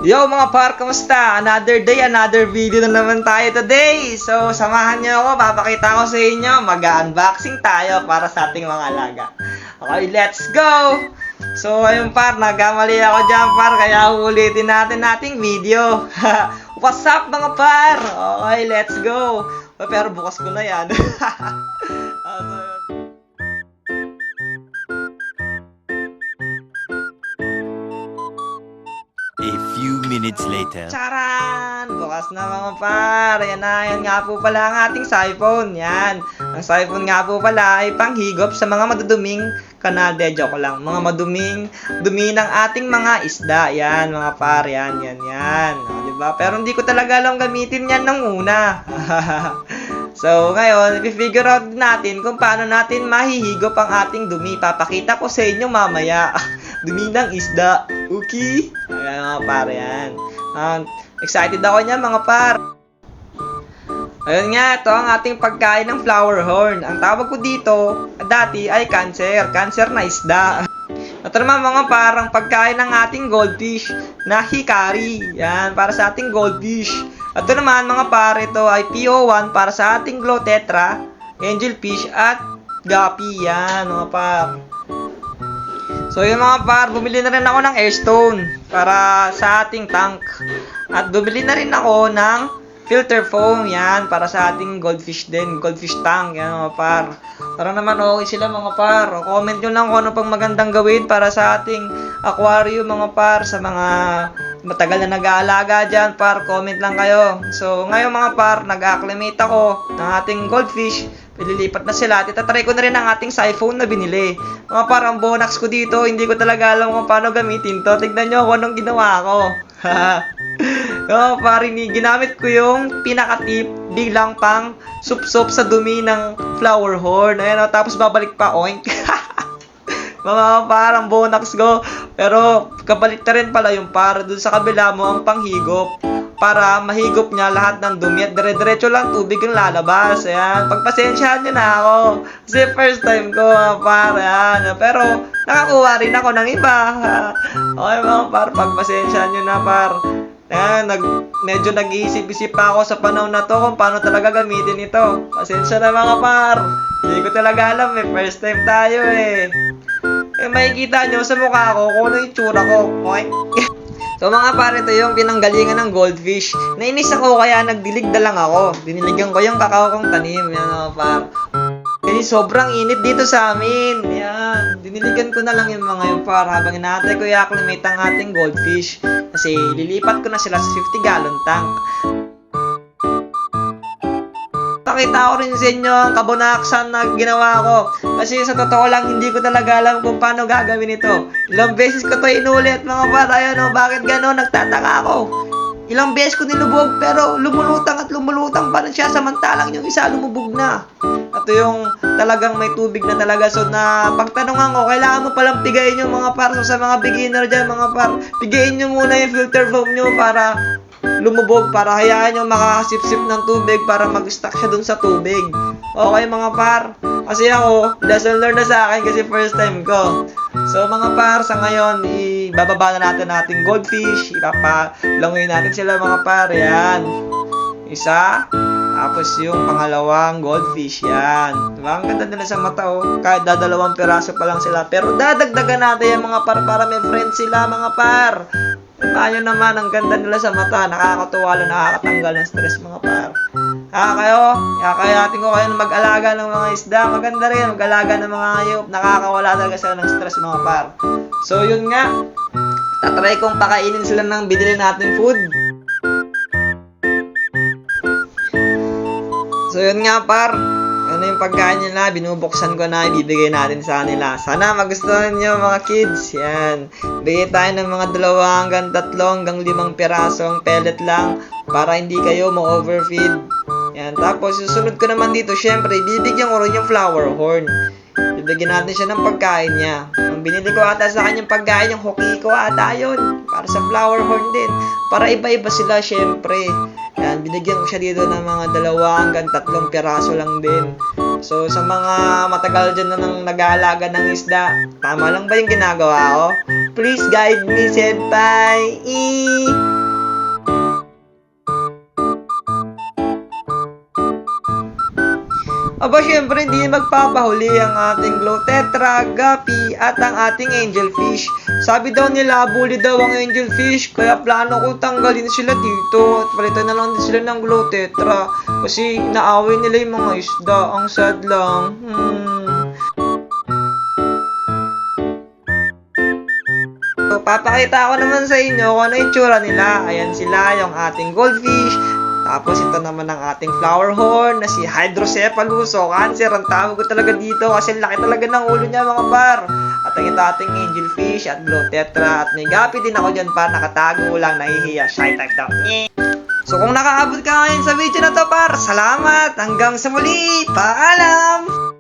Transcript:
Yo mga par, kamusta? Another day, another video na naman tayo today. So, samahan niyo ako, papakita ko sa inyo, mag-unboxing tayo para sa ating mga alaga. Okay, let's go! So, ayun par, nagkamali ako dyan par, kaya ulitin natin ating video. What's up mga par? Okay, let's go! Pero bukas ko na yan. A few minutes later. Charan! Bukas na mga par. Yan na, yan nga po pala ang ating siphon. Yan. Ang siphon nga po pala ay panghigop sa mga maduduming kanade. Joke lang. Mga dumi ng ating mga isda. Yan mga par. Yan. O, diba? Pero hindi ko talaga alam gamitin yan ng una. So, ngayon, i-figure out natin kung paano natin mahihigop ang ating dumi. Papakita ko sa inyo mamaya. Dumi ng isda. Okay? Ayan mga par, yan. Excited ako niya mga par. Ayun nga, ito ang ating pagkain ng flower horn. Ang tawag ko dito, dati ay cancer. Cancer na isda. Ito naman mga par, ang pagkain ng ating goldfish na hikari. Yan, para sa ating goldfish. Ito naman mga par, ito ay PO1 para sa ating glow tetra, angelfish at guppy. Yan mga par. So yun mga par, bumili na rin ako ng airstone para sa ating tank. At bumili na rin ako ng filter foam, yan, para sa ating goldfish din, goldfish tank, yan mga par. Para naman okay sila mga par. Comment nyo lang kung ano pang magandang gawin para sa ating aquarium mga par. Sa mga matagal na nag-aalaga dyan par, comment lang kayo. So ngayon mga par, nag-acclimate ako ng ating goldfish. Pililipat na sila at itatry ko na rin ang ating siphon na binili. Mga par, ang bonax ko dito, hindi ko talaga alam kung paano gamitin to. Tignan nyo kung anong ginawa ko. Par, ginamit ko yung pinaka-tip bilang pang sup-sup sa dumi ng flower horn. Ayan o, tapos babalik pa, oink. Mga par, ang bonax ko. Pero kabalik na rin pala yung par, dun sa kabila mo ang panghigop. Para mahigop niya lahat ng dumi at dire-diretso lang tubig yung lalabas. Ayan, pagpasensyahan nyo na ako. Kasi first time ko, par. Ayan. Pero nakakuha rin ako ng iba. Okay mga par, pagpasensyahan nyo na par. Ayan, medyo nag-iisip-isip pa ako sa panahon na to kung paano talaga gamitin ito. Pasensya na mga par. Hindi ko talaga alam eh. First time tayo eh. Makikita nyo sa mukha ko kung ano yung tsura ko. Okay? So mga par, ito yung pinanggalingan ng goldfish. Nainis ako kaya nagdilig na lang ako. Diniligan ko yung kakao kong tanim. Yan mga par. Kasi sobrang init dito sa amin. Yan. Diniligan ko na lang yung mga yung par. Habang inaantay ko i-acclimate ang ating goldfish. Kasi lilipat ko na sila sa 50-gallon tank. Pakita ko rin sa inyo ang kabonaksan na ginawa ko. Kasi sa totoo lang, hindi ko talaga alam kung paano gagawin ito. Ilang beses ko to inulit mga par. Ayan o, bakit gano'n? Nagtataka ako. Ilang beses ko nilubog pero lumulutang pa rin siya samantalang yung isa lumubog na. Ito yung talagang may tubig na talaga. So na pagtanungan ko, kailangan mo palang pigayin yung mga par. So sa mga beginner dyan mga par, pigayin nyo muna yung filter foam nyo para lumubog, para hayaan nyo makakasip-sip ng tubig para mag-stack siya dun sa tubig. Okay mga par, kasi ako, lesson learned na sa akin kasi first time ko. So mga par, sa ngayon, ibababa na natin ating goldfish, ipapalangoy natin sila mga par, yan. Isa, tapos yung pangalawang goldfish, yan. Diba? Ang ganda nila sa mata, oh. Kahit dadalawang piraso pa lang sila. Pero dadagdagan natin yung mga par para may friends sila mga par. Tayo naman, ang ganda nila sa mata. Nakakatuwa lang, nakakatanggal ng stress mga par. Kakayatin ko kayo na mag-alaga ng mga isda. Maganda rin, mag-alaga ng mga hayop. Nakakawala talaga sila ng stress mga par. So yun nga, tatry kong pakainin sila ng binili nating food. So yun nga par, ano yung pagkain nila, binubuksan ko na, ibibigay natin sa kanila. Sana magustuhan nyo mga kids. Yan, bigay tayo ng mga 2 hanggang 3 hanggang 5 pirasong pellet lang para hindi kayo ma-overfeed. Yan, tapos susunod ko naman dito, syempre, bibigyan ko rin yung flower horn. Bibigyan natin siya ng pagkain niya. Ang binili ko ata sa kanyang pagkain, yung hoki ko ata yun. Para sa flower horn din. Para iba-iba sila, syempre. Yan, binigyan ko siya dito ng mga 2 hanggang 3 piraso lang din. So, sa mga matagal dyan na nang nag-aalaga ng isda, tama lang ba yung ginagawa ko? Please guide me, senpai! Aba, syempre, hindi magpapahuli ang ating Glow Tetra, Guppy, at ang ating Angelfish. Sabi daw nila, bully daw ang Angelfish, kaya plano ko tanggalin sila dito at palitan na lang din sila ng Glow Tetra. Kasi inaaway nila yung mga isda, ang sad lang. So, papakita ko naman sa inyo kung ano yung tsura nila. Ayan sila, yung ating goldfish. Tapos ito naman ang ating flower horn na si Hydrocephalus o cancer. Ang tawag ko talaga dito kasi laki talaga ng ulo niya mga par. At ang ito ating angelfish at Glow Tetra. At may Guppy din ako dyan par. Nakatago lang, nahihiya. Shy type daw. So kung nakaabot ka ngayon sa video na to par, salamat. Hanggang sa muli. Paalam!